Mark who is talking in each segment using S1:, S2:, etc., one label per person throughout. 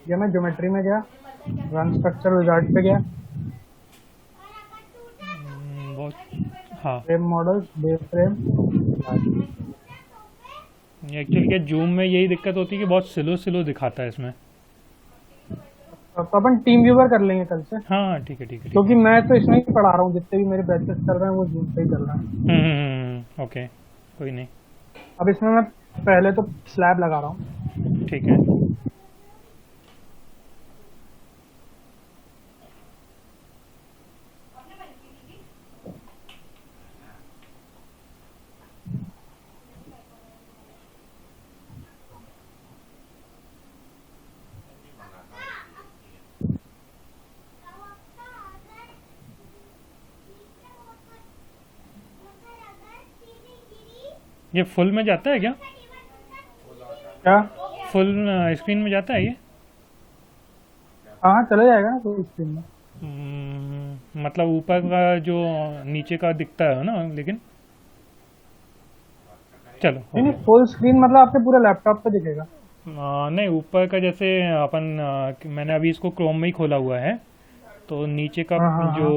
S1: या मैं ज्योमेट्री में गया, रन स्ट्रक्चर विजार्ड पे गया,
S2: बहुत। हाँ।
S1: फ्रेम मॉडल्स, बे फ्रेम।
S2: एक्चुअली क्या जूम में यही दिक्कत होती है कि बहुत स्लो स्लो दिखाता है इसमें।
S1: तो अपन टीम व्यूवर कर लेंगे कल से,
S2: हाँ हाँ, ठीक है ठीक है ठीक
S1: क्योंकि
S2: है।
S1: मैं तो इसमें ही पढ़ा रहा हूँ, जितने भी मेरे बैचेस चल रहे हैं वो जूम पे ही चल रहे हैं।
S2: ओके। कोई नहीं।
S1: अब इसमें मैं पहले तो स्लैब लगा रहा हूँ।
S2: ठीक है। ये फुल में जाता है क्या?
S1: क्या?
S2: फुल स्क्रीन में जाता है ये?
S1: हाँ हाँ, चला जाएगा ना तो स्क्रीन में।
S2: मतलब ऊपर का जो नीचे का दिखता है ना, लेकिन चलो हो
S1: नहीं नहीं,
S2: गया।
S1: फुल स्क्रीन मतलब आपके पूरे लैपटॉप पे दिखेगा।
S2: नहीं, ऊपर का जैसे अपन मैंने अभी इसको क्रोम में ही खोला हुआ है, तो नीचे का
S1: हाँ हाँ
S2: जो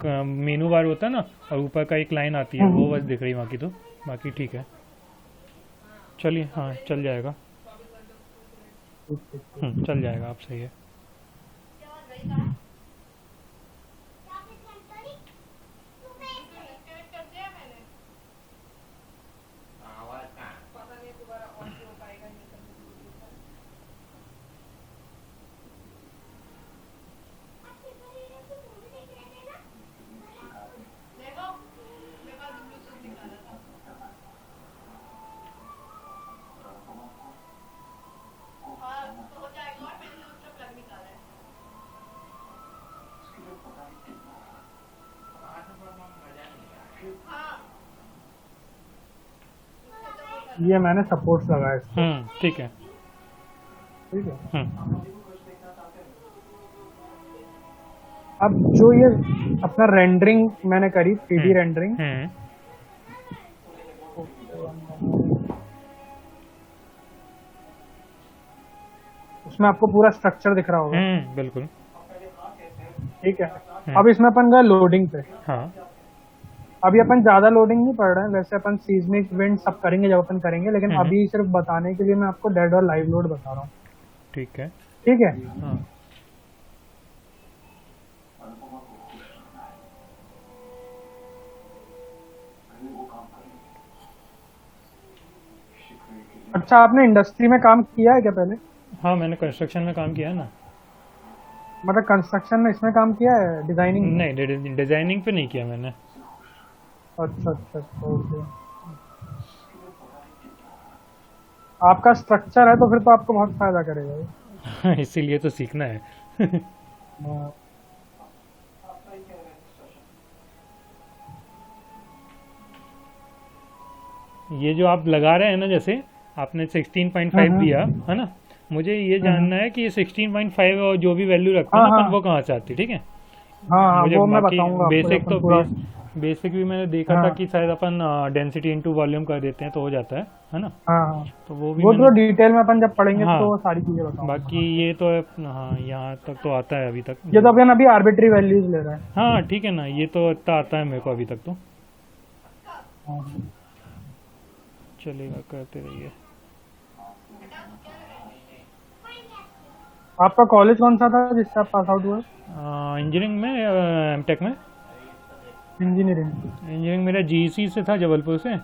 S1: हाँ।
S2: मेनू बार होता है ना, और ऊपर का एक लाइन आती है, वो बस दिख रही है, बाकी तो बाकी ठीक है। चलिए, हाँ चल जाएगा।
S1: ठीक ठीक ठीक।
S2: चल जाएगा, आप सही है।
S1: ये मैंने सपोर्ट्स लगाया इसको।
S2: ठीक है।
S1: ठीक है।
S2: हम्म
S1: अब जो ये अपना रेंडरिंग मैंने करी, थ्री डी
S2: हम्म
S1: रेंडरिंग,
S2: हम्म
S1: उसमें आपको पूरा स्ट्रक्चर दिख रहा होगा।
S2: बिल्कुल।
S1: ठीक है।
S2: हम्म
S1: अब इसमें अपन गए लोडिंग पे।
S2: हाँ।
S1: अभी अपन ज्यादा लोडिंग नहीं पढ़ रहे हैं, वैसे अपन सीजमिक विंड सब करेंगे जब अपन करेंगे, लेकिन
S2: हम्म
S1: अभी सिर्फ बताने के लिए मैं आपको डेड और लाइव लोड बता रहा हूँ।
S2: ठीक है।
S1: ठीक है।
S2: हाँ।
S1: अच्छा, आपने इंडस्ट्री में काम किया है क्या पहले?
S2: हाँ, मैंने कंस्ट्रक्शन में काम किया है ना।
S1: मतलब कंस्ट्रक्शन में इसमें काम किया है, डिजाइनिंग में?
S2: नहीं, डिजाइनिंग पे नहीं किया मैंने।
S1: अच्छा अच्छा अच्छा, ओके। आपका स्ट्रक्चर है तो फिर तो आपको बहुत फायदा करेगा ये।
S2: इसीलिए तो सीखना है।
S1: हाँ।
S2: ये जो आप लगा रहे हैं ना, जैसे आपने 16.5 दिया
S1: हम्म।
S2: है ना, मुझे ये
S1: हम्म।
S2: जानना है कि ये 16.5 और जो भी वैल्यू रखते हैं
S1: हाँ
S2: ना अपन,
S1: हाँ
S2: वो कहाँ से आती है, ठीक है?
S1: हाँ हाँ,
S2: मुझे
S1: वो मैं
S2: बाकी
S1: बताऊंगा आपको जब
S2: बेसिक
S1: अपन
S2: तो
S1: पूरा।
S2: बेसिक भी मैंने देखा था
S1: हाँ
S2: कि शायद अपन डेंसिटी इनटू वॉल्यूम कर देते हैं तो हो जाता है ना?
S1: हाँ हाँ,
S2: तो वो भी
S1: वो
S2: मैंने।
S1: तो डिटेल में अपन जब पढ़ेंगे
S2: हाँ।
S1: तो वो सारी चीजें बताऊंगा मैं
S2: बाकी
S1: आपको।
S2: ये तो हाँ, यहाँ तक तो आता है अभी तक
S1: ये तो
S2: जो।
S1: अपन अभी आर्बिट्री वैल्यूज ले रहे हैं।
S2: हाँ ठीक है ना, ये तो इतना आता है मेरे को अभी तक तो।
S1: हाँ।
S2: चलेगा, करते रहिए।
S1: आपका कॉलेज कौन सा था जिससे आप पास आउट हुए?
S2: इंजीनियरिंग में, एमटेक में।
S1: इंजीनियरिंग।
S2: इंजीनियरिंग मेरा जीईसी से था, जबलपुर से।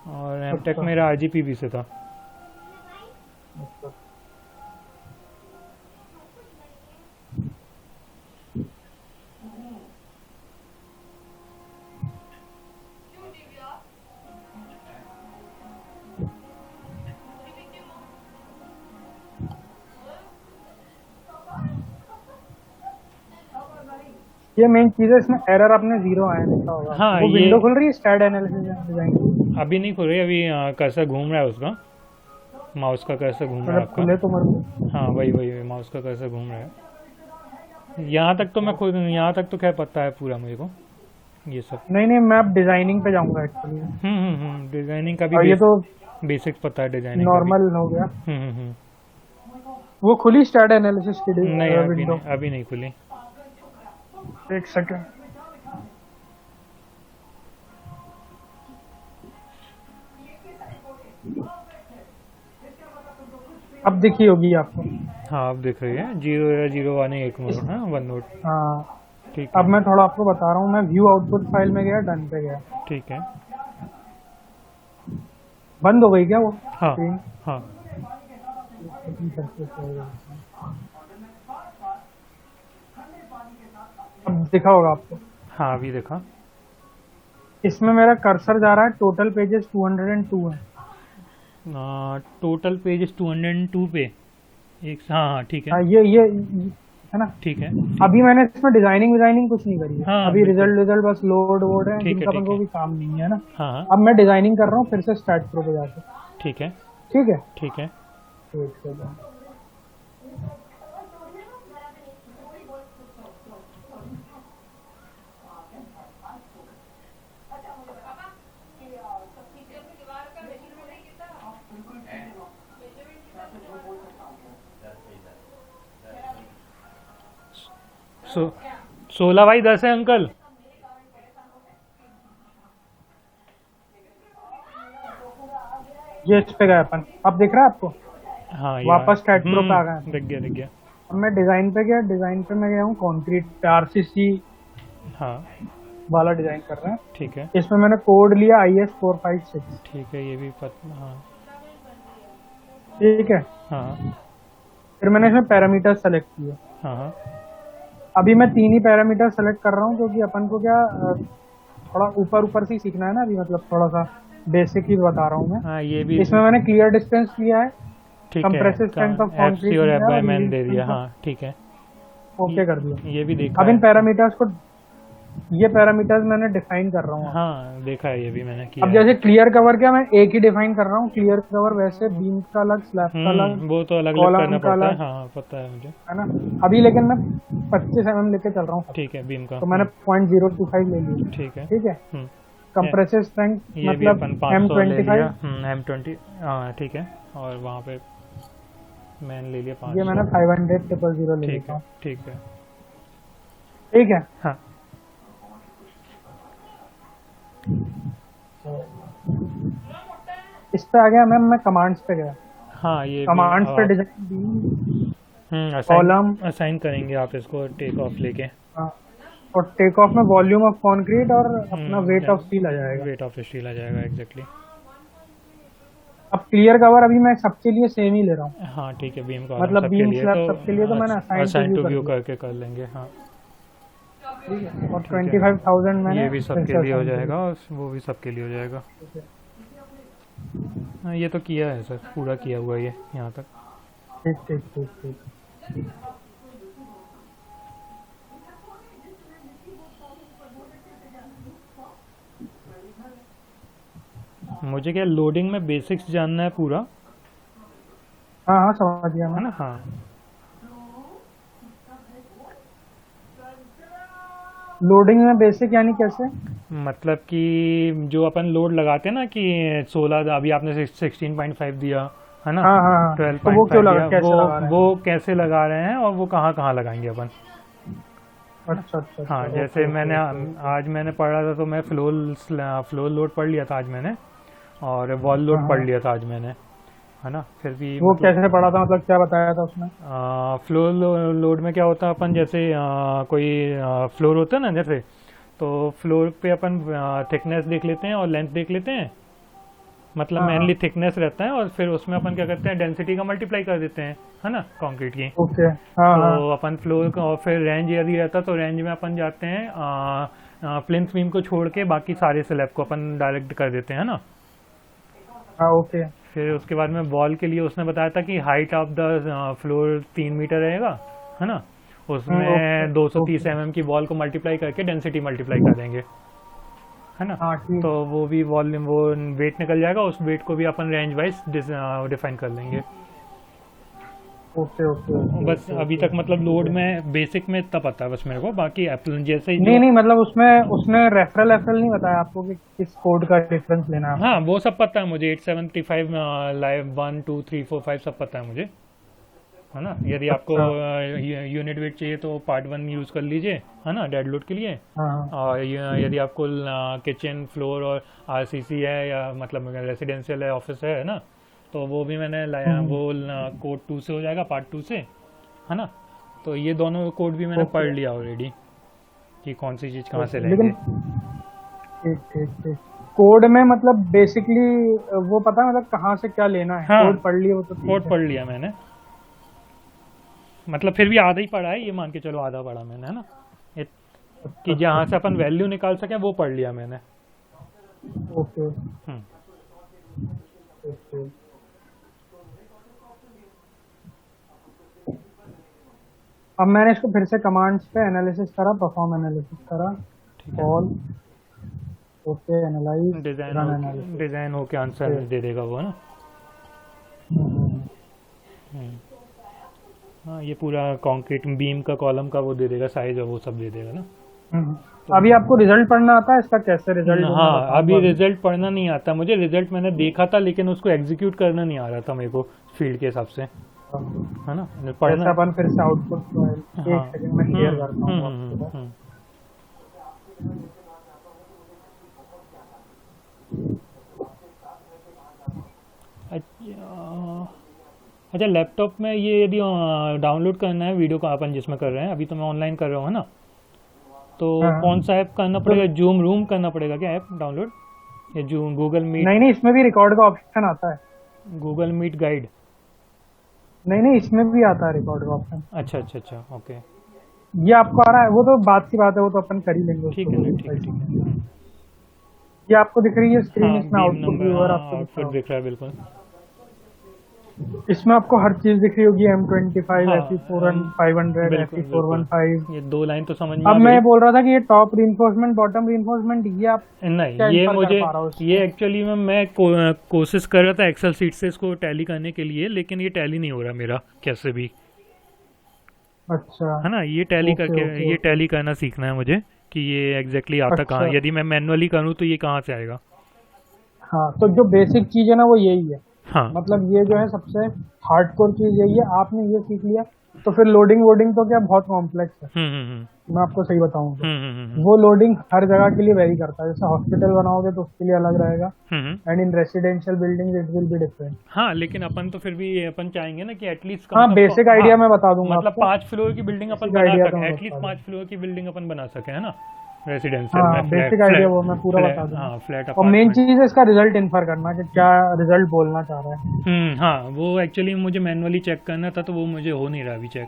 S2: और एमटेक
S1: अच्छा
S2: मेरा आरजीपीवी से था।
S1: अच्छा। ये मेन चीज है, इसमें एरर अपने जीरो आया लिखा होगा
S2: हाँ,
S1: आपको। वो
S2: ये
S1: विंडो खुल रही है स्टैट एनालिसिस डिजाइन?
S2: अभी नहीं खुल रही, अभी कर्सर घूम रहा है उसका। माउस का कर्सर घूम रहा है
S1: मतलब
S2: आपका।
S1: खुले तो मेरे को।
S2: हाँ, वही वही माउस का कर्सर घूम रहा है। यहाँ तक तो मैं खुद, यहाँ तक तो खैर पता है पूरा मेरे को, ये सब।
S1: नहीं नहीं, मैं अब डिजाइनिंग पे जाऊंगा एक्चुअली।
S2: डिजाइनिंग का भी
S1: और ये तो
S2: बेसिक्स पता है डिजाइनिंग का भी।
S1: नॉर्मल हो गया।
S2: हम्म हम्म हम्म
S1: वो खुली स्टैट एनालिसिस की
S2: नहीं अभी
S1: विंडो।
S2: नहीं, अभी नहीं खुली।
S1: एक सेकंड। अब दिखी होगी आपको।
S2: हाँ अब दिख रही है, 0 या 0 1 एक मोड, हाँ 1 नोड।
S1: हाँ,
S2: ठीक
S1: अब
S2: है
S1: मैं थोड़ा आपको बता रहा हूँ। मैं व्यू आउटपुट फाइल में गया, डन पे गया।
S2: ठीक है।
S1: बंद हो गई क्या वो
S2: हाँ
S1: स्क्रीन?
S2: हाँ
S1: अब दिखा होगा आपको।
S2: हाँ अभी देखा।
S1: इसमें मेरा कर्सर जा रहा है, टोटल पेजेस 202 है।
S2: टोटल पेजेस 202 पे एक, हाँ हाँ ठीक है।
S1: हाँ, ये है ना।
S2: ठीक है
S1: अभी मैंने इसमें डिजाइनिंग कुछ नहीं करी है।
S2: हाँ
S1: अभी
S2: बिल्कुल।
S1: रिजल्ट बस लोड वोड है,
S2: ठीक है
S1: जिनका अपन
S2: ठीक
S1: को
S2: है।
S1: भी काम नहीं है ना।
S2: हाँ हाँ
S1: अब मैं डिजाइनिंग कर रहा हूँ फिर से स्टार्ट प्रो पे जाके।
S2: ठीक है
S1: ठीक है,
S2: ठीक है।
S1: एक सेकंड।
S2: सो 16 बाई 10 है अंकल।
S1: ये इस पे गए अपन, अब दिख रहा है आपको?
S2: हाँ यार,
S1: वापस स्टार्ट प्रो पे आ गए।
S2: दिख गया दिख गया।
S1: अब मैं डिजाइन पे गया, डिजाइन पे मैं गया हूँ कंक्रीट आरसीसी
S2: हाँ
S1: वाला डिजाइन कर रहे हैं।
S2: ठीक है
S1: इसमें मैंने कोड लिया IS 456।
S2: ठीक है, ये भी हाँ
S1: ठीक है,
S2: हाँ
S1: फिर मैंने इसमें पैरामीटर सेलेक्ट किए।
S2: हाँ हाँ
S1: अभी मैं 3 ही पैरामीटर सेलेक्ट कर रहा हूँ, क्योंकि अपन को क्या थोड़ा ऊपर ऊपर से ही सीखना है ना अभी, मतलब थोड़ा सा बेसिक ही बता रहा हूँ मैं।
S2: हाँ ये भी
S1: इसमें मैंने क्लियर डिस्टेंस लिया है,
S2: ठीक है।
S1: Compressive strength of
S2: F C
S1: concrete
S2: और
S1: लिया
S2: एफ
S1: है,
S2: बाई
S1: और
S2: मैन दे
S1: yielding
S2: दिया।
S1: strength
S2: हाँ ठीक है,
S1: of- ओके कर दिया।
S2: ये भी देखा
S1: अब इन
S2: है।
S1: पैरामीटर्स को, ये पैरामीटर्स मैंने डिफाइन कर रहा हूँ।
S2: हाँ देखा है, ये भी मैंने किया
S1: अब
S2: है।
S1: जैसे क्लियर कवर क्या मैं एक ही डिफाइन कर रहा हूँ, क्लियर कवर वैसे बीम का अलग, स्लैब का अलग,
S2: वो तो अलग अलग
S1: कॉलम
S2: करना
S1: का
S2: पड़ता है।
S1: अलग,
S2: हाँ हाँ पता है मुझे।
S1: है ना। अभी लेकिन मैं 25 mm लेके चल रहा हूँ,
S2: ठीक है बीम का।
S1: तो मैंने 0.025 ले लिया।
S2: ठीक है।
S1: ठीक है, कंप्रेसिव स्ट्रेंथ
S2: ये भी
S1: मतलब
S2: अपन 500 ले लिया।
S1: M25,
S2: M20 हाँ ठीक है। और वहाँ पे मैंने ले लिया
S1: ये
S2: 500।
S1: मैंने 500 ले
S2: ठीक
S1: लेता
S2: है
S1: हूँ।
S2: ठीक है।
S1: ठीक है,
S2: हाँ
S1: इस पे आ गया मैं कमांड्स पे गया।
S2: हाँ ये भी
S1: कमांड्स पे
S2: आप
S1: डिजाइन,
S2: असाइन
S1: कॉलम,
S2: असाइन करेंगे आप इसको टेक ऑफ लेके।
S1: और टेक ऑफ में वॉल्यूम ऑफ कंक्रीट और अपना वेट ऑफ स्टील आ जाएगा।
S2: वेट ऑफ स्टील आ जाएगा एग्जैक्टली।
S1: अब क्लियर कवर अभी मैं सबके लिए सेम ही ले रहा हूँ,
S2: हाँ ठीक है, बीम का
S1: मतलब
S2: सबके
S1: बीम
S2: लिए
S1: स्लैब
S2: तो
S1: सबके लिए तो मैंने
S2: असाइन टू
S1: कर
S2: व्यू
S1: दिया।
S2: करके कर लेंगे। हाँ
S1: ठीक है, और
S2: ठीक है।
S1: 25,000 मैंने
S2: ये भी
S1: फिर
S2: सबके
S1: से
S2: लिए हो
S1: assign कर
S2: जाएगा और वो भी सबके लिए हो जाएगा।
S1: दिया।
S2: हाँ ये तो किया है सर, पूरा किया हुआ है ये यहाँ तक।
S1: ठीक ठीक ठीक ठीक।
S2: मुझे क्या लोडिंग में बेसिक्स जानना है पूरा,
S1: हाँ हाँ समझ गया
S2: है
S1: मैं।
S2: ना। हाँ
S1: लोडिंग में बेसिक यानी कैसे?
S2: मतलब कि जो अपन लोड लगाते हैं ना कि 16, अभी आपने 16.5 दिया है ना,
S1: हाँ हाँ हाँ, तो वो
S2: 12.5
S1: क्यों लगा,
S2: दिया,
S1: कैसे लगा रहे हैं?
S2: वो कैसे लगा रहे हैं और वो कहाँ कहाँ लगाएंगे अपन।
S1: अच्छा अच्छा
S2: हाँ
S1: अच्छा,
S2: जैसे
S1: ओके,
S2: मैंने
S1: ओके, ओके।
S2: आज मैंने पढ़ा था, तो मैं फ्लोर लोड पढ़ लिया था आज मैंने, और वॉल लोड
S1: हाँ,
S2: पढ़
S1: हाँ।
S2: लिया था आज मैंने, है ना। फिर भी
S1: वो कैसे पढ़ा था, मतलब क्या बताया था उसमें?
S2: फ्लोर लोड में क्या होता है, अपन जैसे कोई फ्लोर होता है ना, जैसे तो फ्लोर पे अपन थिकनेस देख लेते हैं और लेंथ देख लेते हैं, मतलब
S1: हाँ,
S2: मेनली थिकनेस रहता है, और फिर उसमें अपन क्या करते हैं, डेंसिटी का मल्टीप्लाई कर देते हैं, है ना, कंक्रीट की।
S1: ओके, हाँ हाँ,
S2: तो अपन फ्लोर का, और फिर रेंज यदि रहता तो रेंज में अपन जाते हैं प्लिंथ बीम को छोड़ के बाकी सारे स्लैब को अपन डायरेक्ट कर देते हैं, है ना।
S1: हाँ ओके,
S2: फिर उसके बाद में वॉल के लिए उसने बताया था कि height of the floor 3 metre रहेगा, है ना। उसमें 230 mm की वॉल को मल्टीप्लाई करके डेंसिटी मल्टीप्लाई कर देंगे, है ना।
S1: हाँ ठीक।
S2: तो वो भी वॉल्यूम, वो वेट निकल जाएगा, उस वेट को भी अपन रेंज वाइज डिफाइन कर लेंगे।
S1: ओके ओके,
S2: बस अभी तक मतलब लोड में बेसिक में इतना पता है बस मेरे को, बाकी जैसे ही
S1: नहीं नहीं, मतलब उसमें उसने रेफरल नहीं बताया आपको कि किस कोड का रेफरेंस लेना है?
S2: हाँ वो सब पता है मुझे, 875 लाइव 1 2 3 4 5 सब पता है मुझे, है ना। यदि आपको यूनिट वेट चाहिए तो पार्ट 1 यूज़ कर लीजिए, है ना, डेड लोड के लिए।
S1: हाँ
S2: और यदि आपको किचन फ्लोर और आरसीसी है या मतलब रेसिडेंशियल है, ऑफिस है ना, तो वो भी मैंने लाया, वो कोड 2 से हो जाएगा, पार्ट 2 से, है ना। तो ये दोनों कोड भी मैंने पढ़ लिया ऑलरेडी कि कौन सी चीज़ कहाँ से
S1: लेकिन
S2: लेंगे।
S1: ठीक ठीक ठीक। कोड में मतलब बेसिकली वो पता है मतलब कहाँ से क्या लेना है,
S2: हाँ,
S1: कोड पढ़ लिए वो तो ठीक
S2: कोड
S1: है।
S2: पढ़ लिया मैंने, मतलब फिर भी आधा ही पढ़ा है, ये मान के चलो आधा पढ़ा मैंने, है ना। ये- कि जहाँ से अपन वैल्यू निकाल सके वो पढ़ लिया मैंने।
S1: ओके
S2: हम्म।
S1: ओके। अब मैंने इसको फिर से कमांड्स पे एनालिसिस करा, परफॉर्म एनालिसिस करा,
S2: ठीक है।
S1: Call, okay, analyse, run analysis.
S2: Design होके आंसर दे देगा वो, है ना। हम्म। हाँ, ये पूरा कंक्रीट बीम का कॉलम का वो दे देगा, साइज और वो सब दे देगा ना।
S1: अभी आपको रिजल्ट पढ़ना आता है इसका, कैसे रिजल्ट मैं
S2: हाँ,
S1: बताऊंगा
S2: अभी
S1: अभी।
S2: रिजल्ट पढ़ना नहीं आता मुझे, रिजल्ट मैंने देखा था लेकिन उसको एग्जीक्यूट करना नहीं आ रहा था मेरे को फील्ड के हिसाब से, है ना। पढ़ना।
S1: जैसे अपन फिर से आउटपुट
S2: हाँ।
S1: एक सेकंड में क्लियर करता हूँ आपके पास।
S2: हम्म। अच्छा, लैपटॉप में ये यदि डाउनलोड करना है वीडियो का, अपन जिसमें कर रहे हैं अभी, तो मैं ऑनलाइन कर रहा हूँ, है ना। तो
S1: हाँ
S2: कौन सा ऐप करना
S1: तो
S2: पड़ेगा, जूम रूम करना पड़ेगा क्या ऐप डाउनलोड, या जूम, गूगल मीट,
S1: नहीं नहीं, इसमें भी रिकॉर्ड का ऑप्शन आता है।
S2: Google Meet guide.
S1: नहीं नहीं, इसमें भी आता है रिकॉर्ड का ऑप्शन।
S2: अच्छा अच्छा अच्छा, ओके।
S1: ये आपको आ रहा है, वो तो बात की बात है, वो तो अपन कर ही लेंगे
S2: ठीक
S1: उसको,
S2: है,
S1: कोई
S2: ठीक है,
S1: ऐसी
S2: ठीक है।
S1: नहीं है। ये आपको दिख रही है स्क्रीन,
S2: हाँ,
S1: इसमें
S2: बीम
S1: आउटपुट
S2: नंबर,
S1: व्यूअर
S2: हाँ,
S1: आपको दिख रहा
S2: आउटपुट
S1: होगा।
S2: दिख रहा है बिल्कुल।
S1: इसमें आपको हर चीज दिख रही होगी, M25,
S2: हाँ,
S1: FE4 500,
S2: बिल्कुल बिल्कुल।
S1: FE415।
S2: ये 2 लाइन तो समझ में
S1: अब
S2: आ
S1: मैं
S2: गई।
S1: बोल रहा था कि ये टॉप रीइंफोर्समेंट, बॉटम रीइंफोर्समेंट, ये आप
S2: नहीं,
S1: क्या
S2: ये
S1: इंफर कर
S2: मुझे,
S1: पा रहा हो
S2: ये
S1: इससे?
S2: एक्चुअली में मैं कोशिश कर रहा था एक्सेल सीट से इसको टैली करने के लिए, लेकिन ये टैली नहीं हो रहा मेरा कैसे भी,
S1: अच्छा।
S2: है ना। ये टैली
S1: ओके
S2: करके,
S1: ओके
S2: ये
S1: ओके।
S2: टैली करना सीखना है मुझे कि ये एग्जैक्टली आता कहाँ,
S1: अच्छा।
S2: यदि मैं मैनुअली करूँ तो ये कहाँ से आएगा।
S1: हाँ, तो जो बेसिक चीज है ना वो यही है,
S2: हाँ।
S1: मतलब ये जो है सबसे हार्डकोर चीज यही है। आपने ये सीख लिया तो फिर लोडिंग वोडिंग तो क्या बहुत कॉम्प्लेक्स है। मैं आपको सही बताऊं तो
S2: हम्म।
S1: वो लोडिंग हर जगह के लिए वेरी करता है। जैसे हॉस्पिटल बनाओगे तो उसके लिए अलग रहेगा, and in residential building it will be different.
S2: हाँ, लेकिन अपन तो फिर भी अपन चाहेंगे ना कि एटलीस्ट कम
S1: हाँ,
S2: से
S1: बेसिक
S2: कम, हाँ,
S1: आइडिया मैं बता दूंगा
S2: मतलब
S1: आपको,
S2: 5 फ्लोर की बिल्डिंग अपन
S1: बेसिक
S2: बना
S1: आइडिया तो
S2: सके,
S1: मैं
S2: एटलीस्ट
S1: बता
S2: 5
S1: दूंगा।
S2: फ्लोर की बिल्डिंग अपन बना सके, है ना, रेसिडेंशियल
S1: हाँ,
S2: में,
S1: बेसिक
S2: फ्लैट
S1: आइडिया
S2: फ्लैट
S1: वो मैं पूरा बता
S2: फ्लैट,
S1: दूंगा।
S2: हाँ, फ्लैट
S1: और मेन
S2: अपार्टमेंट।
S1: चीज है इसका रिजल्ट इन्फर करना कि क्या रिजल्ट बोलना चाह रहा है।
S2: हाँ, वो एक्चुअली मुझे मैनुअली चेक करना था, तो वो मुझे हो नहीं रहा अभी चेक,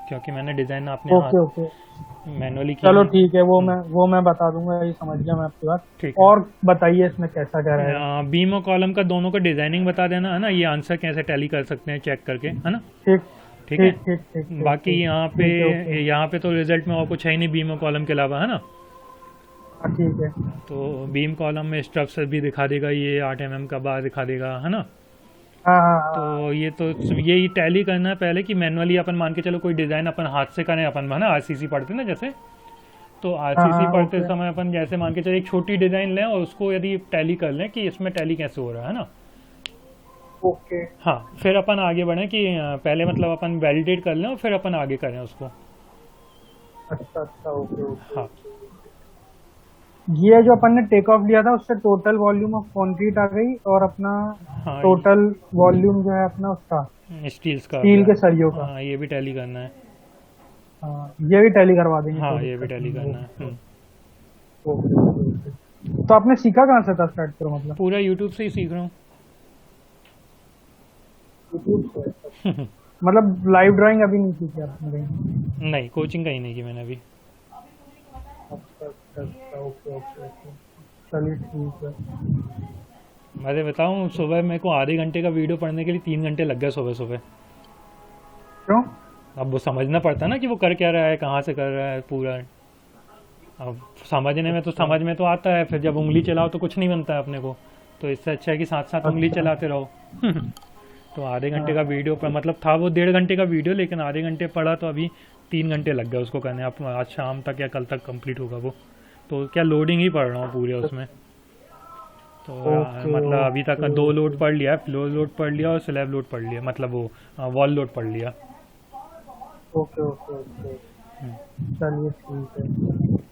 S2: क्योंकि मैंने डिज़ाइन अपने
S1: ओके ओके,
S2: हाथ मैनुअली की
S1: चलो
S2: है।
S1: ठीक है, वो मैं बता दूंगा, ये समझ गया मैं आपकी बात।
S2: ठीक है।
S1: और बताइए इसमें कैसा क्या रहेगा।
S2: बीम और कॉलम का दोनों का डिजाइनिंग बता देना, है ना, ये आंसर कैसे टैली कर सकते हैं चेक करके, है ना।
S1: ठीक
S2: ठीक है।
S1: ठीक ठीक ठीक ठीक
S2: बाकी
S1: ठीक,
S2: यहाँ
S1: ठीक है, ओके।
S2: पे, यहाँ पे तो रिजल्ट में और कुछ है ही नहीं बीम और कॉलम के अलावा, है ना।
S1: हाँ ठीक है।
S2: तो बीम कॉलम में स्ट्रक्चर भी दिखा देगा, ये 8 mm का बार दिखा देगा, है ना।
S1: हाँ हाँ हाँ।
S2: तो ये तो यही टैली करना है पहले कि मैनुअली अपन मान के चलो कोई डिज़ाइन अपन हाथ से करें, अपन है ना आरसीसी पढ़ते ना जैसे, तो
S1: हाँ
S2: आरसीसी
S1: हाँ,
S2: पढ़ते
S1: ओके
S2: समय अपन जैसे मान के चलो एक छोटी डिज़ाइन लें और उसको यदि टैली कर लें कि इसमें टैली कैसे हो रहा है ना।
S1: ओके।
S2: हाँ, फिर अपन आगे बढ़ें कि पहले मतलब अपन वैलिडेट कर लें और फिर अपन आगे करें उसको।
S1: अच्छा अच्छा, ओके ओके।
S2: हाँ
S1: ये जो अपन ने टेक ऑफ लिया था उससे टोटल वॉल्यूम ऑफ कंक्रीट आ गई, और अपना
S2: हाँ,
S1: टोटल वॉल्यूम जो है अपना उसका
S2: स्टील्स का आ
S1: स्टील
S2: गया।
S1: के सरियों का।
S2: हाँ, ये भी टैली करना है।
S1: हाँ, ये भी टैली करवा देंगे,
S2: हाँ,
S1: कोई
S2: ये भी
S1: दिक्कत
S2: टैली
S1: नहीं
S2: करना
S1: है।
S2: है।
S1: Okay okay okay. तो आपने सीखा कहाँ से था स्टार्ट करो, मतलब
S2: पूरा यूट्यूब से ही सीख रहा हूँ।
S1: यूट्यूब से? मतलब लाइव ड्राइंग अभी नहीं सीखी आपने कहीं?
S2: नहीं, कोचिंग कहीं नहीं की मैंने अभी।
S1: अच्छा अच्छा अच्छा, ओके ओके ओके, चलिए ठीक है।
S2: मैं बताऊँ, सुबह मेरे को आधे घंटे का वीडियो पढ़ने के लिए 3 घंटे लग गए सुबह सुबह।
S1: क्यों?
S2: अब वो समझना पड़ता है ना कि वो कर क्या रहा है, कहाँ से कर रहा है पूरा। अब समझने में तो
S1: अच्छा
S2: समझ में तो आता है, फिर जब उंगली चलाओ तो कुछ नहीं बनता है अपने को। तो इससे अच्छा है कि साथ साथ उंगली
S1: अच्छा
S2: चलाते रहो। तो आधे घंटे का
S1: हाँ,
S2: वीडियो पर मतलब था वो 1.5 घंटे का वीडियो, लेकिन आधे घंटे पढ़ा तो अभी 3 घंटे लग गए उसको करने। अब आज शाम तक या कल तक कंप्लीट होगा वो। तो क्या लोडिंग ही पढ़ रहा हूँ पूरे उसमें। तो
S1: ओके
S2: मतलब अभी तक
S1: ओके
S2: 2
S1: ओके।
S2: लोड पढ़ लिया है, फ्लोर लोड पढ़ लिया और स्लैब लोड पढ़ लिया, मतलब वो वॉल लोड पढ़ लिया।
S1: ओके ओके ओके, चलिए ठीक है।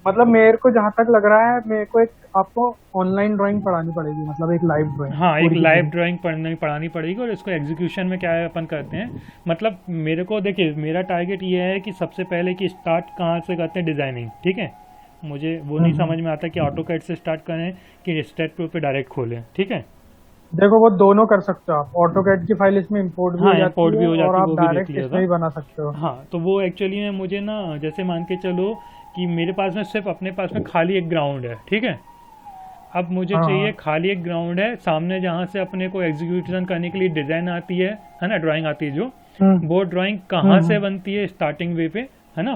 S1: मतलब मेरे को जहाँ तक लग रहा है, मेरे को एक आपको ऑनलाइन ड्राइंग पढ़ानी पड़ेगी, मतलब एक लाइव ड्राइंग
S2: हाँ, एक
S1: पूरी की
S2: लाइव
S1: पूरी।
S2: ड्राइंग पढ़ानी पड़ेगी, और इसको एग्जीक्यूशन में क्या है अपन करते हैं। मतलब मेरे को देखिए, मेरा टारगेट ये है कि सबसे पहले कि स्टार्ट कहाँ से करते हैं, डिज़ाइनिंग, ठीक है। मुझे वो नहीं समझ में आता कि ऑटो कैड से स्टार्ट करें कि स्टेट प्रो पे डायरेक्ट खोलें, ठीक है।
S1: देखो वो दोनों कर सकते हो आप, ऑटोकैड की फाइल इसमें इंपोर्ट भी
S2: हाँ,
S1: हो जाती
S2: इंपोर्ट भी
S1: है
S2: हो
S1: और
S2: जाती है,
S1: आप
S2: वो भी देख
S1: डायरेक्ट
S2: लिया
S1: इसमें
S2: था।
S1: भी बना सकते हो।
S2: हाँ, तो वो एक्चुअली में मुझे ना, जैसे मान के चलो कि मेरे पास में सिर्फ अपने पास में खाली एक ग्राउंड है, ठीक है। अब मुझे
S1: हाँ
S2: चाहिए,
S1: हाँ।
S2: खाली एक ग्राउंड है सामने जहाँ से अपने को एग्जीक्यूशन करने के लिए डिज़ाइन आती है ना, ड्राइंग आती है जो,
S1: हम्म
S2: वो ड्राइंग कहाँ से
S1: हम्म।
S2: बनती है स्टार्टिंग वे पे, है ना।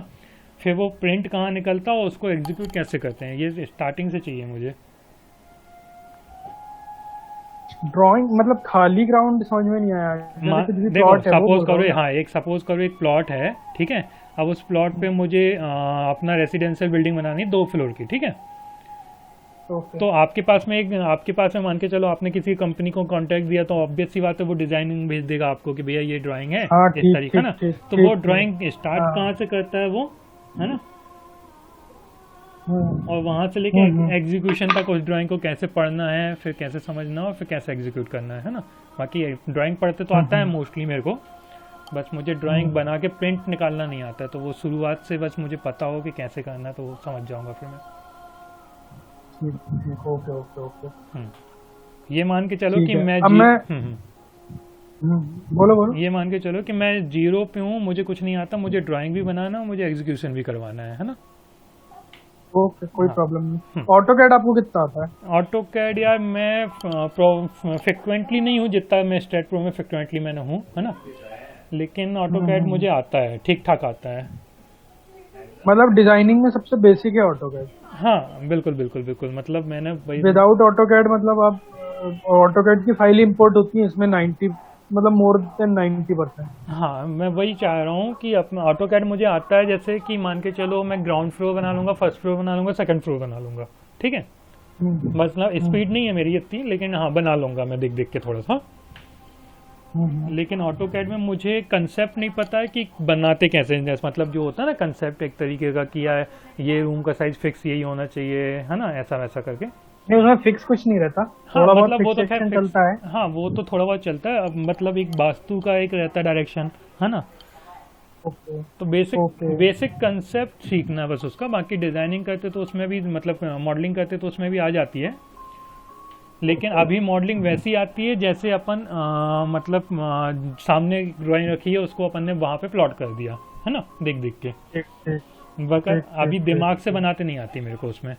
S2: फिर वो प्रिंट कहाँ निकलता है और उसको एग्जीक्यूट कैसे करते हैं, ये स्टार्टिंग से चाहिए मुझे।
S1: ड्राइंग मतलब खाली ग्राउंड समझ में नहीं आया, जैसे कुछ भी
S2: देखो,
S1: प्लॉट है वो
S2: सपोज
S1: बोल रहा
S2: करो,
S1: हूँ ना।
S2: हाँ, सपोज करो एक प्लॉट है, ठीक है। अब उस प्लॉट पे मुझे अपना रेसिडेंशियल बिल्डिंग बनानी है 2 फ्लोर की, ठीक है।
S1: ओके।
S2: तो आपके पास में मान के चलो आपने किसी कंपनी को कांटेक्ट दिया, तो ऑब्वियस सी बात है वो डिजाइनिंग भेज देगा आपको कि भैया ये ड्राइंग है
S1: हाँ
S2: इस
S1: ठीक
S2: तरीका
S1: ठीक
S2: ना।
S1: ठीक
S2: तो
S1: ठीक
S2: वो
S1: ठीक।
S2: ड्राइंग स्टार्ट
S1: हाँ।
S2: कहाँ से करता है वो, है ना।
S1: हम्म
S2: और वहां से लेके
S1: हम्म।
S2: एग्जीक्यूशन तक उस ड्राइंग को कैसे पढ़ना है, फिर कैसे समझना है, और फिर कैसे एग्जीक्यूट करना है ना। बाकी ड्राइंग पढ़ते तो आता है
S1: हम्म।
S2: मोस्टली मेरे को, बस मुझे ड्राइंग बना के प्रिंट निकालना नहीं आता है। तो वो शुरुआत से बस मुझे पता हो कि कैसे करना है, तो वो समझ जाऊंगा फिर मैं।
S1: ठीक ठीक, ओके ओके ओके।
S2: ये मान के चलो
S1: ठीक
S2: कि
S1: है,
S2: मैं
S1: अब मैं बोलो बोलो।
S2: ये मान के चलो कि मैं जीरो पे हूँ, मुझे कुछ नहीं आता, मुझे ड्राइंग भी बनाना है, मुझे एग्जीक्यूशन भी करवाना है ना।
S1: ओके, कोई
S2: हाँ।
S1: प्रॉब्लम नहीं। ऑटो कैड आपको कितना आता है?
S2: ऑटो कैड यार मैं फ्रिक्वेंटली नहीं हूँ जितना मैं स्टेट प्रो में फ्रिक्वेंटली मैंने हूँ, है ना। लेकिन ऑटो कैड मुझे आता है, ठीक ठाक आता है।
S1: मतलब डिजाइनिंग में सबसे बेसिक है ऑटो कैड।
S2: हाँ, बिल्कुल बिल्कुल बिल्कुल, मतलब मैंने वही।
S1: विदाउट ऑटो कैड मतलब आप ऑटो कैड की फाइल इंपोर्ट होती है इसमें 90, मतलब मोर देन 90%।
S2: हाँ, मैं वही चाह रहा हूँ कि अपना ऑटो कैड मुझे आता है, जैसे कि मान के चलो मैं ग्राउंड फ्लोर बना लूंगा, फर्स्ट फ्लोर बना लूंगा, सेकंड फ्लोर बना लूंगा, ठीक है। मतलब स्पीड नहीं है मेरी इतनी, लेकिन हाँ बना लूंगा मैं देख देख के थोड़ा सा। लेकिन ऑटो कैड में मुझे कंसेप्ट नहीं पता है कि बनाते कैसे हैं। जैसे मतलब जो होता है ना कंसेप्ट एक तरीके का, किया है ये रूम का साइज फिक्स यही होना चाहिए, है ना, ऐसा वैसा करके।
S1: नहीं, उसमें फिक्स कुछ नहीं रहता,
S2: हाँ,
S1: थोड़ा बहुत
S2: मतलब वो तो खैर
S1: फिक्सेशन चलता है।
S2: हाँ, वो तो थोड़ा बहुत चलता है। अब मतलब एक वास्तु का एक रहता है डायरेक्शन, है ना।
S1: ओके
S2: तो बेसिक
S1: ओके।
S2: बेसिक कंसेप्ट सीखना है बस उसका। बाकी डिजाइनिंग करते तो उसमें भी, मतलब मॉडलिंग करते तो उसमें भी आ जाती है। लेकिन अभी मॉडलिंग वैसी आती है जैसे अपन मतलब सामने ड्राइंग रखी है, उसको अपन ने वहां पे प्लॉट कर दिया, है ना, देख देख के।
S1: ठीक ठीक।
S2: बकर
S1: ठीक,
S2: अभी
S1: ठीक,
S2: दिमाग
S1: ठीक,
S2: से
S1: ठीक।
S2: बनाते नहीं आती मेरे को उसमें।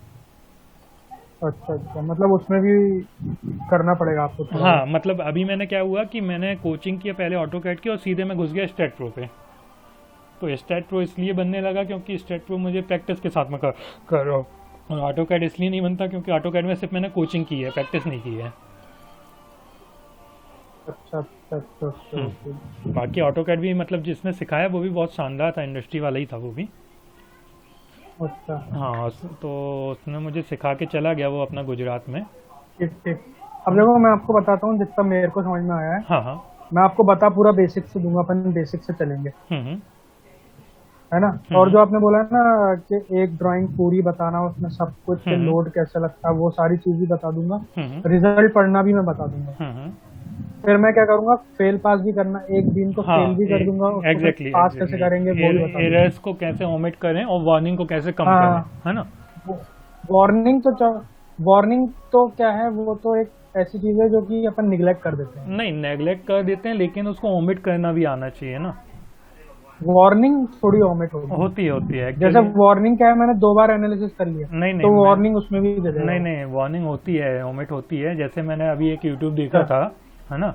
S1: अच्छा अच्छा, मतलब उसमें भी करना पड़ेगा आपको थोड़ा
S2: हाँ,
S1: बहुत।
S2: मतलब अभी मैंने क्या हुआ कि मैंने कोचिंग किया पहले ऑटो कैड की, और सीधे मैं घुस गया स्टेट प्रो पे। तो स्टेट प्रो इसलिए बनने लगा क्योंकि स्टेट प्रो मुझे प्रैक्टिस के साथ में कर रहा हूँ। और ऑटो कैड इसलिए नहीं बनता क्योंकि ऑटो कैड में सिर्फ मैंने कोचिंग की है, प्रैक्टिस नहीं की है।
S1: अच्छा अच्छा अच्छा अच्छा ओके।
S2: बाकी ऑटो कैड भी मतलब जिसने सिखाया वो भी बहुत शानदार था, इंडस्ट्री वाला ही था वो भी।
S1: अच्छा
S2: हाँ, तो उसने मुझे सिखा के चला गया वो अपना गुजरात में।
S1: ठीक ठीक। अब देखो मैं आपको बताता हूँ जितना मेरे को समझ में आया है।
S2: हाँ हाँ।
S1: मैं आपको बता पूरा बेसिक से दूंगा, अपन बेसिक से चलेंगे,
S2: हम्म
S1: है ना। और जो आपने बोला है ना कि एक ड्राइंग पूरी बताना, उसमें सब कुछ लोड कैसे लगता है, वो सारी चीज भी बता दूंगा।
S2: हम्म
S1: रिजल्ट पढ़ना भी मैं बता दूंगा।
S2: हम्म।
S1: फिर मैं क्या करूंगा, फेल पास भी करना, एक दिन को
S2: हाँ,
S1: फेल भी कर दूंगा, उसको फिर
S2: एग्जैक्टली
S1: पास कैसे करेंगे वो भी बता दूंगा।
S2: एरर्स को कैसे ओमिट करें और वार्निंग को कैसे कम
S1: हाँ।
S2: करें, है ना।
S1: वार्निंग तो क्या है, वो तो एक ऐसी चीज है जो कि अपन निगलेक्ट कर देते हैं।
S2: नहीं, नेगलेक्ट कर देते हैं, लेकिन उसको ओमिट करना भी आना चाहिए ना।
S1: वार्निंग थोड़ी ओमिट होगी।
S2: होती है
S1: जैसे
S2: actually।
S1: वार्निंग क्या है, मैंने 2 बार एनालिसिस कर लिया,
S2: नहीं नहीं,
S1: तो वार्निंग उसमें भी दे देगा।
S2: नहीं, वार्निंग होती है, ओमिट होती है। जैसे मैंने अभी एक यूट्यूब देखा था, है ना,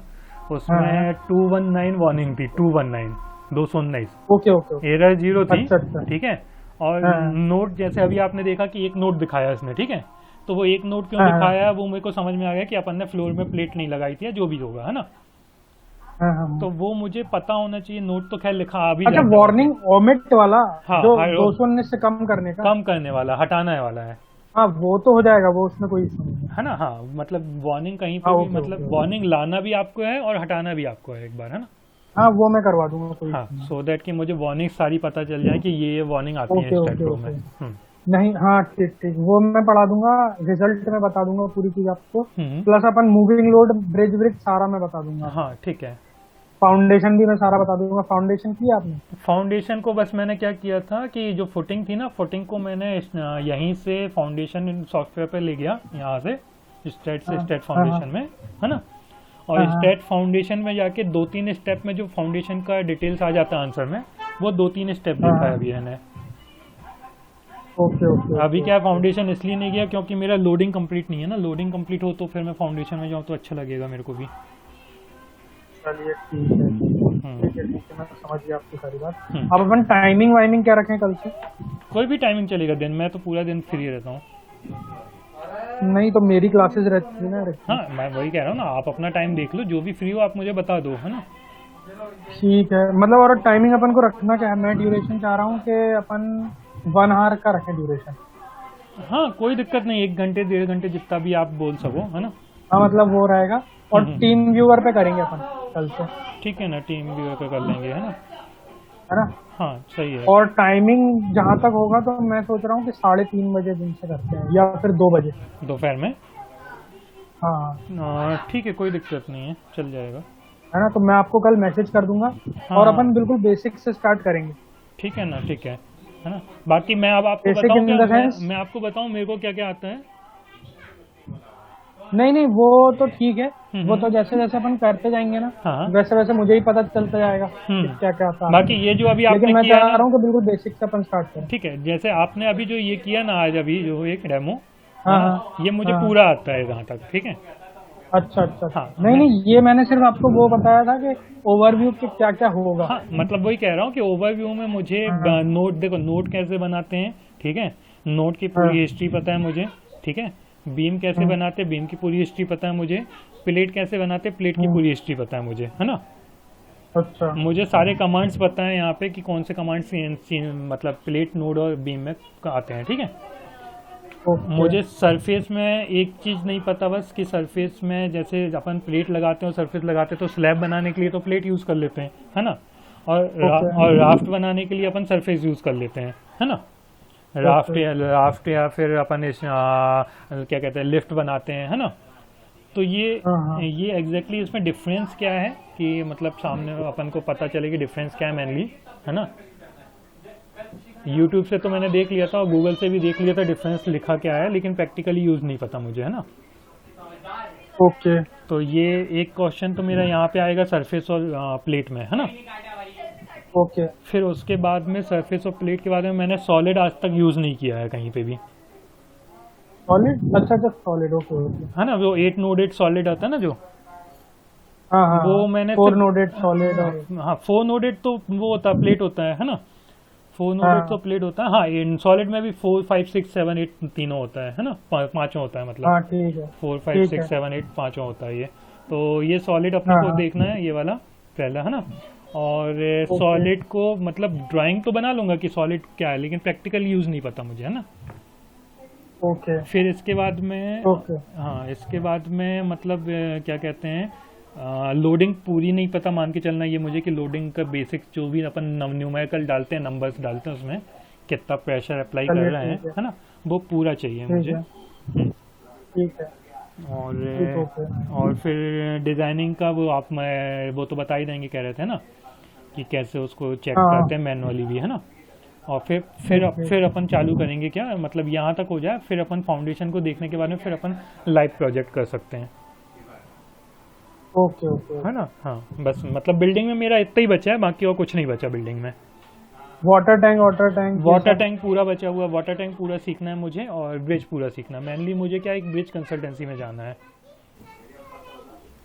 S2: उसमें 219 वार्निंग थी, 219 219
S1: ओके ओके।
S2: एरर 0 थी।
S1: अच्छा अच्छा।
S2: ठीक है। और
S1: हाँ।
S2: नोट, जैसे अभी आपने देखा कि एक नोट दिखाया इसने, ठीक है। तो वो एक नोट क्यों
S1: हाँ।
S2: दिखाया, वो मेरे को समझ में आ गया कि अपन ने फ्लोर में प्लेट नहीं लगाई थी, या जो भी होगा, है ना।
S1: हाँ, हाँ।
S2: तो वो मुझे पता होना चाहिए। नोट तो खैर लिखा आ भी
S1: अच्छा,
S2: जाता है।
S1: वार्निंग ओमिट वाला,
S2: हाँ,
S1: जो
S2: हाँ,
S1: 219 से कम करने का।
S2: कम करने वाला, हटाने वाला है
S1: हाँ, वो तो हो जाएगा, वो उसमें कोई इशू नहीं है।
S2: है ना। हाँ, मतलब वार्निंग कहीं पे
S1: हाँ,
S2: भी,
S1: ओके,
S2: मतलब
S1: ओके, ओके।
S2: वार्निंग लाना भी आपको है और हटाना भी आपको है एक बार, है ना।
S1: हाँ वो मैं करवा दूंगा, कोई
S2: हाँ,
S1: issue नहीं।
S2: सो दैट कि मुझे वार्निंग सारी पता चल जाए कि ये वार्निंग आती है
S1: ओके
S2: स्टेट
S1: ओके
S2: प्रो में।
S1: ओके। नहीं हाँ ठीक ठीक, वो मैं पढ़ा दूंगा, रिजल्ट में बता दूंगा पूरी चीज आपको।
S2: हम्म।
S1: प्लस अपन मूविंग लोड ब्रिज ब्रिज सारा मैं बता दूंगा आपको।
S2: हाँ ठीक है।
S1: फाउंडेशन भी मैं सारा बता दूंगा। फाउंडेशन किया आपने?
S2: फाउंडेशन को बस मैंने क्या किया था कि जो फुटिंग थी ना, फुटिंग को मैंने यहीं से फाउंडेशन सॉफ्टवेयर पे ले गया, यहाँ से स्टेट से
S1: हाँ
S2: स्टेट
S1: हाँ हाँ
S2: फाउंडेशन में, है ना।
S1: हाँ
S2: और
S1: हाँ।
S2: स्टेट फाउंडेशन में जाके 2-3 स्टेप में जो फाउंडेशन का डिटेल्स आ जाता है आंसर में, वो 2-3 स्टेप
S1: हाँ
S2: देखा है
S1: हाँ।
S2: अभी मैंने।
S1: ओके ओके
S2: अभी
S1: ओके
S2: क्या
S1: ओके।
S2: फाउंडेशन इसलिए नहीं किया क्योंकि मेरा लोडिंग कंप्लीट नहीं है ना। लोडिंग कंप्लीट हो तो फिर मैं फाउंडेशन में जाऊँ तो अच्छा लगेगा मेरे को भी।
S1: चलिए ठीक है ठीक है
S2: हम्म।
S1: ठीक है, मैं समझ गया आपकी सारी बात।
S2: हम्म।
S1: अब अपन टाइमिंग वाइमिंग क्या रखें कल से?
S2: कोई भी टाइमिंग चलेगा दिन में, तो पूरा दिन फ्री रहता हूँ।
S1: नहीं तो मेरी क्लासेस रहती है ना रहती।
S2: हाँ, मैं वही कह रहा हूँ ना, आप अपना टाइम देख लो, जो भी फ्री हो आप मुझे बता दो, है ना।
S1: ठीक है, मतलब और टाइमिंग अपन को रखना क्या है? मैं ड्यूरेशन चाह रहा हूँ कि अपन 1 आवर का रखें ड्यूरेशन।
S2: हाँ, कोई दिक्कत नहीं, 1 घंटे 1.5 घंटे जितना भी आप बोल सको, है ना।
S1: हाँ मतलब वो रहेगा। और
S2: हम्म।
S1: टीम व्यूअर पे करेंगे अपन कल से,
S2: ठीक है ना, टीम भी कर लेंगे, है ना।
S1: है ना।
S2: हाँ सही है।
S1: और टाइमिंग जहाँ तक होगा तो मैं सोच रहा हूँ कि 3:30 बजे दिन से करते हैं या फिर 2 बजे।
S2: दोपहर में।
S1: हाँ
S2: ठीक है, कोई दिक्कत नहीं है, चल जाएगा।
S1: है ना, तो मैं आपको कल मैसेज कर दूंगा।
S2: हाँ
S1: और
S2: हाँ,
S1: अपन बिल्कुल बेसिक से स्टार्ट करेंगे।
S2: ठीक है ना, ठीक है ना। बाकी मैं अब आपको
S1: बेसिक
S2: बताऊँ
S1: इन
S2: क्या,
S1: द सेंस,
S2: मैं आपको बताऊँ मेरे को क्या क्या आता है।
S1: नहीं नहीं वो तो ठीक है। वो
S2: हम्म।
S1: तो जैसे जैसे अपन करते जाएंगे ना,
S2: हाँ हाँ।
S1: वैसे वैसे मुझे ही पता चलता जाएगा कि क्या क्या आता है
S2: बाकी
S1: आपको।
S2: ये जो अभी आपने
S1: लेकिन मैं
S2: किया
S1: चाह
S2: है
S1: रहा
S2: ना,
S1: हूँ कि बिल्कुल बेसिक से अपन स्टार्ट करें।
S2: ठीक है, जैसे आपने अभी जो ये किया ना आज, अभी जो एक डेमो, है
S1: हाँ
S2: ना,
S1: हाँ
S2: ये मुझे
S1: हाँ।
S2: पूरा आता है जहाँ तक, ठीक है।
S1: अच्छा अच्छा अच्छा।
S2: हाँ
S1: नहीं
S2: मैं,
S1: नहीं ये मैंने सिर्फ आपको वो बताया था कि ओवरव्यू के क्या क्या होगा।
S2: हाँ मतलब वही कह रहा हूँ कि ओवरव्यू में मुझे
S1: हाँ हाँ
S2: नोट, देखो नोट कैसे बनाते हैं, ठीक है, नोट की
S1: हाँ
S2: पूरी हिस्ट्री पता है मुझे, ठीक है। बीम कैसे
S1: हाँ,
S2: बनाते हैं, बीम की पूरी हिस्ट्री पता है मुझे। प्लेट कैसे बनाते हैं, प्लेट की
S1: हाँ,
S2: पूरी हिस्ट्री पता है मुझे, है ना।
S1: अच्छा
S2: मुझे सारे कमांड्स पता है यहाँ पे कि कौन से कमांड्स मतलब प्लेट, नोड और बीम में आते हैं, ठीक है।
S1: ओके।
S2: मुझे सरफेस में एक चीज़ नहीं पता बस, कि सरफेस में जैसे अपन प्लेट लगाते हैं और सरफेस लगाते हैं तो स्लैब बनाने के लिए तो प्लेट यूज़ कर लेते हैं, है ना। और
S1: ओके
S2: और राफ्ट बनाने के लिए अपन सरफेस यूज़ कर लेते हैं, है ना। Raft
S1: okay.
S2: या फिर अपन क्या कहते हैं, लिफ्ट बनाते हैं, है ना। तो
S1: हाँ हाँ
S2: ये एग्जैक्टली इसमें डिफरेंस क्या है, कि मतलब सामने अपन को पता चले कि डिफरेंस क्या है मेनली, है ना। यूट्यूब से तो मैंने देख लिया था और गूगल से भी देख लिया था डिफरेंस लिखा क्या है, लेकिन प्रैक्टिकली यूज़ नहीं पता मुझे, है ना।
S1: ओके
S2: तो ये एक क्वेश्चन तो मेरा यहाँ पे आएगा सरफेस और प्लेट में, है ना।
S1: ओके।
S2: फिर उसके बाद में सरफेस और प्लेट के बाद में मैंने सॉलिड आज तक यूज़ नहीं किया है कहीं पे भी,
S1: सॉलिड, अच्छा अच्छा सॉलिड, ओके ओके।
S2: है ना। वो 8 नोडेड सॉलिड आता है ना जो,
S1: हाँ हाँ
S2: वो मैंने
S1: 4
S2: सिर्फ,
S1: नोडेड सॉलिड और
S2: हाँ 4 नोडेड तो वो होता है, प्लेट होता है ना। 4 नोडेड तो
S1: हाँ
S2: प्लेट होता है, हाँ। सॉलिड में भी 4 5 6 7 8 तीनों होता है ना, पांचों होता है मतलब।
S1: हाँ ठीक है
S2: 4 5
S1: ठीक
S2: 6
S1: है।
S2: 7 8 पांचों होता है ये। तो ये सॉलिड अपने
S1: हाँ
S2: को
S1: हाँ
S2: देखना है, ये वाला पहला, है ना। और
S1: ओके
S2: सॉलिड को मतलब ड्राइंग तो बना लूंगा कि सॉलिड क्या है, लेकिन प्रैक्टिकल यूज़ नहीं पता मुझे, है ना।
S1: ओके
S2: फिर इसके बाद में,
S1: ओके
S2: हाँ इसके बाद में मतलब क्या कहते हैं, लोडिंग पूरी नहीं पता, मान के चलना ये मुझे कि लोडिंग का बेसिक जो भी अपन न्यूमेरिकल डालते हैं, नंबर्स डालते हैं उसमें कितना प्रेशर अप्लाई कर
S1: चलिए
S2: रहे हैं,
S1: ठीक है
S2: है ना, वो पूरा चाहिए
S1: ठीक
S2: मुझे।
S1: है
S2: हम्म।
S1: ठीक है ठीक
S2: और
S1: ओके।
S2: और फिर डिज़ाइनिंग का वो आप, मैं वो तो बता ही देंगे, कह रहे थे ना कि कैसे उसको चेक
S1: हाँ
S2: करते हैं मैनुअली भी, है ना। और
S1: ठीक
S2: फिर अपन चालू करेंगे क्या, मतलब यहाँ तक हो जाए, फिर अपन फाउंडेशन को देखने के बाद में फिर अपन लाइव प्रोजेक्ट कर सकते हैं,
S1: ओके ओके।
S2: है ना। हाँ बस मतलब बिल्डिंग में मेरा इतना ही बचा है, बाकी और कुछ नहीं बचा बिल्डिंग में।
S1: वाटर टैंक
S2: वाटर टैंक पूरा बचा हुआ, वाटर टैंक पूरा सीखना है मुझे, और ब्रिज पूरा सीखना है। मेनली मुझे क्या, एक ब्रिज कंसल्टेंसी में जाना है।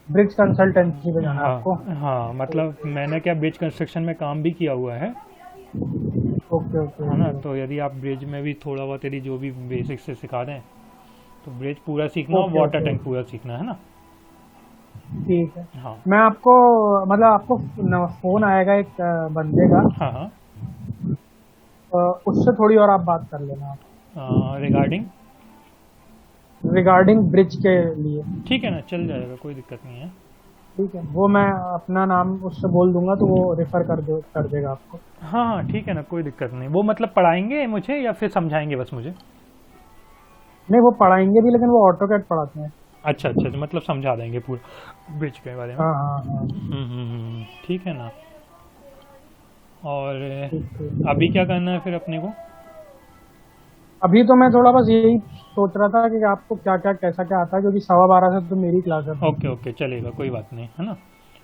S1: ब्रिज कंसल्टेंसी पे जाना है
S2: हाँ
S1: आपको?
S2: हाँ, मतलब मैंने क्या ब्रिज कंस्ट्रक्शन में काम भी किया हुआ है,
S1: ओके ओके
S2: है ना।
S1: ओके
S2: तो यदि आप ब्रिज में भी थोड़ा बहुत यदि जो भी बेसिक से सिखा दें तो ब्रिज पूरा सीखना और
S1: ओके
S2: वाटर
S1: ओके
S2: टैंक पूरा सीखना, है ना।
S1: ठीक है।
S2: हाँ
S1: मैं आपको मतलब आपको फोन आएगा एक बंदे का,
S2: हाँ हाँ।
S1: उससे थोड़ी और आप बात कर लेना
S2: रिगार्डिंग,
S1: रिगार्डिंग ब्रिज के लिए।
S2: ठीक है ना, चल जाएगा, कोई दिक्कत नहीं है।
S1: ठीक है, वो मैं अपना नाम उससे बोल दूंगा तो वो रेफर कर देगा आपको।
S2: हाँ हाँ ठीक है ना, कोई दिक्कत नहीं। वो मतलब पढ़ाएंगे मुझे या फिर समझाएंगे बस मुझे?
S1: नहीं, वो पढ़ाएंगे भी लेकिन वो ऑटो कैड पढ़ाते हैं।
S2: अच्छा अच्छा, तो मतलब समझा देंगे पूरा ब्रिज के बारे में।
S1: हाँ हाँ हाँ।
S2: ठीक है ना। और
S1: ठीक ठीक।
S2: अभी क्या करना है फिर अपने को?
S1: अभी तो मैं थोड़ा बस यही सोच रहा था कि आपको क्या क्या कैसा क्या आता है, क्योंकि 12:15 से तो मेरी क्लास है।
S2: ओके ओके, चलेगा, कोई बात नहीं, है ना।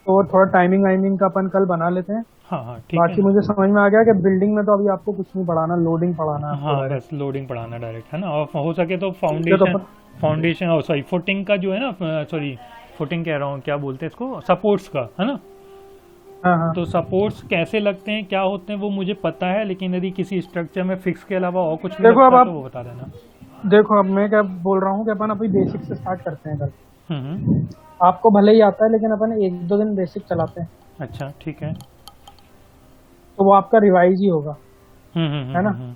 S1: तो थोड़ा टाइमिंग वाइमिंग का अपन कल बना लेते हैं।
S2: हाँ हाँ ठीक है
S1: बाकी
S2: ना।
S1: मुझे समझ में आ गया कि बिल्डिंग में तो अभी आपको कुछ नहीं पढ़ाना, लोडिंग पढ़ाना है आपको
S2: हाँ
S1: डायरेक्ट।
S2: बस लोडिंग पढ़ाना डायरेक्ट, है ना। और हो सके तो
S1: ठीक है तो
S2: फाउंडेशन,
S1: अपन।
S2: फाउंडेशन और सॉरी फुटिंग का जो है ना, सॉरी फुटिंग कह रहा हूँ, क्या बोलते हैं इसको, सपोर्ट्स का, है ना।
S1: हाँ हाँ।
S2: तो सपोर्ट्स कैसे लगते हैं, क्या होते हैं, वो मुझे पता है, लेकिन यदि किसी स्ट्रक्चर में फिक्स के अलावा और कुछ भी
S1: देखो अब
S2: लगता है तो
S1: आप,
S2: वो बता देना।
S1: देखो अब मैं क्या बोल रहा हूँ कि अपन अभी बेसिक से स्टार्ट करते हैं कल।
S2: हम्म।
S1: आपको भले ही आता है लेकिन अपन एक दो दिन बेसिक चलाते हैं,
S2: अच्छा ठीक है।
S1: तो वो आपका रिवाइज ही होगा, है ना।
S2: हम्म।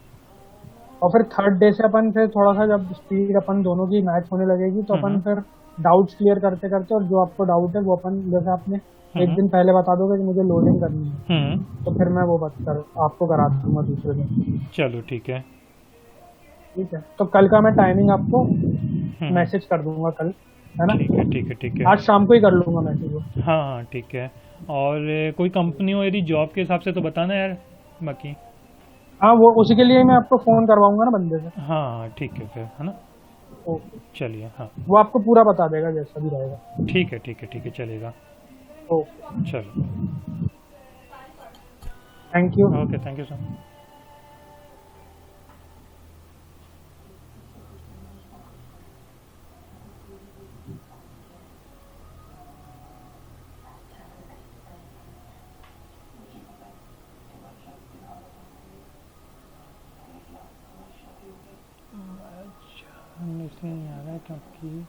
S1: और फिर थर्ड डे से अपन फिर थोड़ा सा जब स्पीड अपन दोनों की मैच होने लगेगी तो अपन
S2: हम्म
S1: फिर डाउट्स क्लियर करते करते, और जो आपको डाउट है वो अपन जैसे आपने एक
S2: हम्म
S1: दिन पहले बता दोगे कि मुझे लोडिंग करनी है,
S2: हम्म।
S1: तो फिर मैं वो आपको करा दूंगा दूसरे दिन।
S2: चलो ठीक है।
S1: ठीक है, तो कल का मैं टाइमिंग आपको
S2: हम्म।
S1: मैसेज कर दूंगा कल, है ना।
S2: ठीक है ठीक है ठीक है।
S1: आज शाम को ही कर लूंगा मैसेज वो।
S2: हाँ हाँ ठीक है। और कोई कंपनी हो यदि जॉब के हिसाब से तो बताना यार, बाकी।
S1: हाँ, वो उसी के लिए ही मैं आपको फोन करवाऊंगा ना बंदे से।
S2: हाँ हाँ ठीक है फिर, है ना।
S1: तो
S2: चलिए हाँ।
S1: वो आपको पूरा बता देगा जैसा भी रहेगा।
S2: ठीक है ठीक है ठीक है, चलेगा।
S1: ओके।
S2: चलो।
S1: Thank you.
S2: Okay, thank you sir. इसलिए नहीं आ रहा है क्योंकि